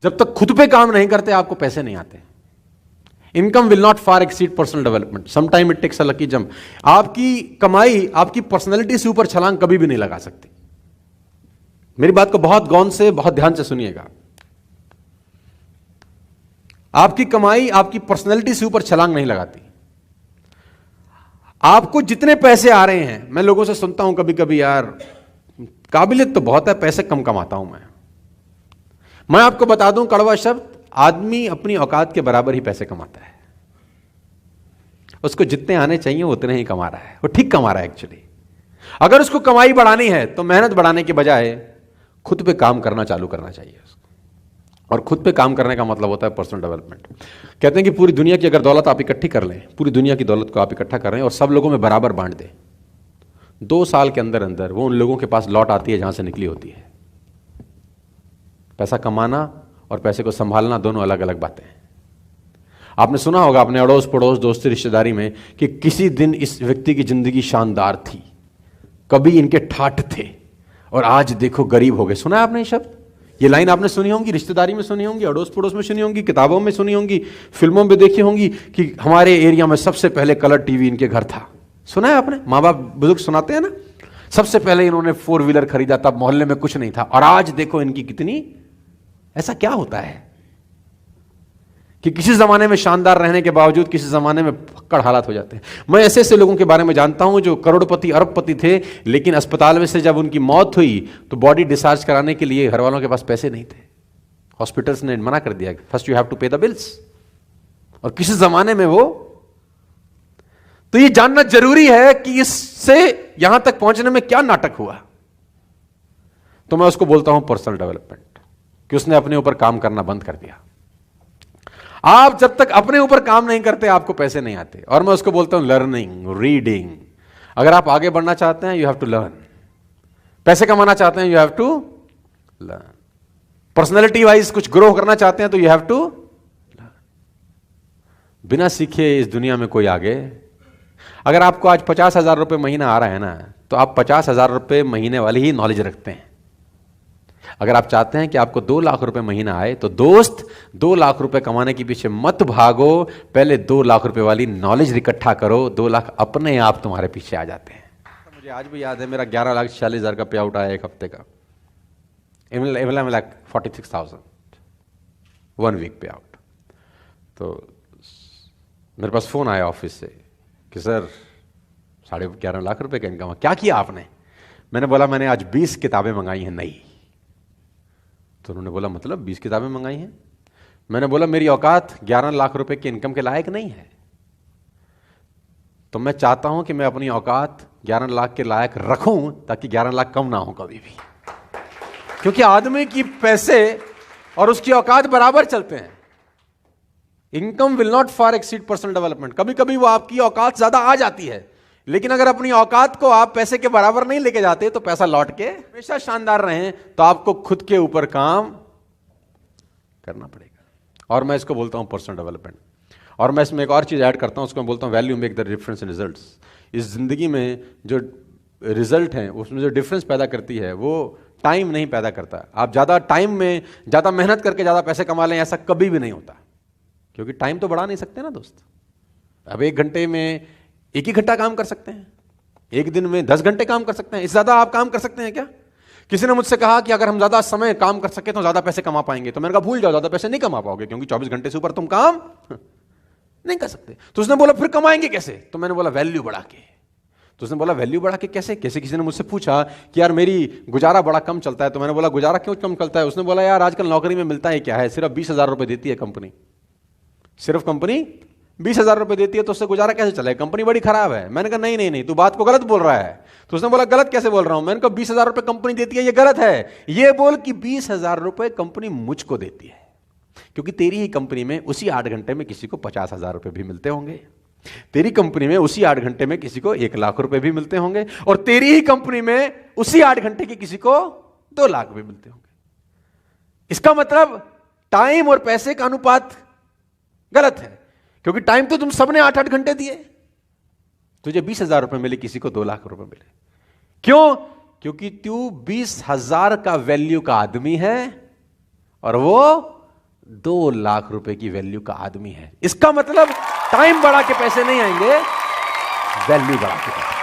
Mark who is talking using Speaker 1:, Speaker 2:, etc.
Speaker 1: जब तक खुद पे काम नहीं करते आपको पैसे नहीं आते। Income will not far exceed personal development, sometime it takes a lucky jump. आपकी कमाई आपकी पर्सनैलिटी से ऊपर छलांग कभी भी नहीं लगा सकती। मेरी बात को बहुत गौर से, बहुत ध्यान से सुनिएगा। आपकी कमाई आपकी पर्सनैलिटी से ऊपर छलांग नहीं लगाती। आपको जितने पैसे आ रहे हैं, मैं लोगों से सुनता हूं कभी कभी, यार काबिलियत तो बहुत है, पैसे कम कमाता हूं मैं आपको बता दूं कड़वा शब्द, आदमी अपनी औकात के बराबर ही पैसे कमाता है। उसको जितने आने चाहिए वो उतने ही कमा रहा है, वो ठीक कमा रहा है एक्चुअली। अगर उसको कमाई बढ़ानी है तो मेहनत बढ़ाने के बजाय खुद पे काम करना चालू करना चाहिए उसको। और खुद पे काम करने का मतलब होता है पर्सनल डेवलपमेंट। कहते हैं कि पूरी दुनिया की अगर दौलत आप इकट्ठी कर लें, पूरी दुनिया की दौलत को आप इकट्ठा कर रहे हैं और सब लोगों में बराबर बांट दें, 2 साल के अंदर अंदर वो उन लोगों के पास लौट आती है जहां से निकली होती है। पैसा कमाना और पैसे को संभालना दोनों अलग अलग बातें हैं। आपने सुना होगा अपने अड़ोस पड़ोस दोस्ती रिश्तेदारी में कि किसी दिन इस व्यक्ति की जिंदगी शानदार थी, कभी इनके ठाठ थे और आज देखो गरीब हो गए। सुना है आपने ये शब्द? ये लाइन आपने सुनी होंगी, रिश्तेदारी में सुनी होंगी, अड़ोस पड़ोस में सुनी होंगी, किताबों में सुनी होंगी, फिल्मों में देखी होंगी कि हमारे एरिया में सबसे पहले कलर टीवी इनके घर था। सुना है आपने? माँ बाप बुजुर्ग सुनाते हैं ना, सबसे पहले इन्होंने 4 व्हीलर खरीदा, तब मोहल्ले में कुछ नहीं था और आज देखो इनकी कितनी। ऐसा क्या होता है कि किसी जमाने में शानदार रहने के बावजूद किसी जमाने में फक्कड़ हालात हो जाते हैं। मैं ऐसे ऐसे लोगों के बारे में जानता हूं जो करोड़पति अरबपति थे, लेकिन अस्पताल में से जब उनकी मौत हुई तो बॉडी डिस्चार्ज कराने के लिए घर वालों के पास पैसे नहीं थे। हॉस्पिटल्स ने मना कर दिया, फर्स्ट यू हैव टू पे द बिल्स। और किसी जमाने में वो, तो ये जानना जरूरी है कि इससे यहां तक पहुंचने में क्या नाटक हुआ। तो मैं उसको बोलता हूं पर्सनल डेवलपमेंट, कि उसने अपने ऊपर काम करना बंद कर दिया। आप जब तक अपने ऊपर काम नहीं करते आपको पैसे नहीं आते। और मैं उसको बोलता हूं लर्निंग, रीडिंग। अगर आप आगे बढ़ना चाहते हैं यू हैव टू लर्न। पैसे कमाना चाहते हैं you have to learn. Personality wise कुछ ग्रो करना चाहते हैं तो यू हैव टू लर्न। बिना सीखे इस दुनिया में कोई आगे। अगर आपको आज 50,000 रुपए महीना आ रहा है ना, तो आप 50,000 रुपए महीने वाली ही नॉलेज रखते हैं। अगर आप चाहते हैं कि आपको 2 लाख रुपए महीना आए तो दोस्त 2 लाख रुपए कमाने के पीछे मत भागो, पहले 2 लाख रुपए वाली नॉलेज इकट्ठा करो। 2 लाख अपने आप तुम्हारे पीछे आ जाते हैं। मुझे आज भी याद है, मेरा 11,46,000 का पे आउट आया एक हफ्ते का। 11,46,000 1 वीक पे आउट। तो मेरे पास फोन आया ऑफिस से कि सर 11.5 लाख रुपए का इनकम। क्या किया आपने? मैंने बोला मैंने आज 20 किताबें मंगाई हैं नई। तो उन्होंने बोला मतलब 20 किताबें मंगाई हैं? मैंने बोला मेरी औकात 11 लाख रुपए के इनकम के लायक नहीं है, तो मैं चाहता हूं कि मैं अपनी औकात 11 लाख के लायक रखूं ताकि 11 लाख कम ना हो कभी भी। क्योंकि आदमी की पैसे और उसकी औकात बराबर चलते हैं। Income will not far exceed personal development. कभी कभी वो आपकी औकात ज्यादा आ जाती है, लेकिन अगर अपनी औकात को आप पैसे के बराबर नहीं लेके जाते तो पैसा लौट के हमेशा शानदार रहें, तो आपको खुद के ऊपर काम करना पड़ेगा। और मैं इसको बोलता हूं पर्सनल डेवलपमेंट। और मैं इसमें एक और चीज ऐड करता हूं, उसको मैं बोलता हूं value make the difference in results. इस जिंदगी में जो रिजल्ट है उसमें जो डिफरेंस पैदा करती है वो टाइम नहीं पैदा करता। आप ज्यादा टाइम में ज्यादा मेहनत करके ज्यादा पैसे कमा लें, ऐसा कभी भी नहीं होता, क्योंकि टाइम तो बढ़ा नहीं सकते ना दोस्त। अब 1 घंटे में 1 ही घंटा काम कर सकते हैं, 1 दिन में 10 घंटे काम कर सकते हैं। इससे ज्यादा आप काम कर सकते हैं क्या? किसी ने मुझसे कहा कि अगर हम ज्यादा समय काम कर सके तो ज्यादा पैसे कमा पाएंगे। तो मैंने कहा भूल जाओ, ज्यादा पैसे नहीं कमा पाओगे, क्योंकि 24 घंटे से ऊपर तुम काम नहीं कर सकते। तो उसने बोला फिर कमाएंगे कैसे? तो मैंने बोला वैल्यू बढ़ा के। तो उसने बोला वैल्यू बढ़ा के कैसे? किसी ने मुझसे पूछा कि यार मेरी गुजारा बड़ा कम चलता है। तो मैंने बोला गुजारा क्यों कम चलता है? उसने बोला यार आजकल नौकरी में मिलता है क्या है, सिर्फ 20,000 रुपए देती है कंपनी। सिर्फ कंपनी 20,000 रुपए देती है, तो उससे गुजारा कैसे चले? कंपनी बड़ी खराब है। मैंने कहा नहीं तू बात को गलत बोल रहा है। तो उसने बोला गलत कैसे बोल रहा हूं? मैंने कहा 20,000 रुपए कंपनी देती है, ये गलत है। ये बोल कि 20,000 रुपए कंपनी मुझको देती है, क्योंकि तेरी ही कंपनी में उसी 8 घंटे में किसी को 50,000 रुपए भी मिलते होंगे। तेरी कंपनी में उसी 8 घंटे में किसी को 1 लाख रुपए भी मिलते होंगे, और तेरी ही कंपनी में उसी 8 घंटे के किसी को 2 लाख भी मिलते होंगे। इसका मतलब टाइम और पैसे का अनुपात गलत है, क्योंकि टाइम तो तुम सबने 8-8 घंटे दिए। तुझे 20,000 रुपए मिले, किसी को 2 लाख रुपए मिले। क्यों? क्योंकि तू 20,000 का वैल्यू का आदमी है और वो 2 लाख रुपए की वैल्यू का आदमी है। इसका मतलब टाइम बढ़ा के पैसे नहीं आएंगे, वैल्यू बढ़ा के पैसे।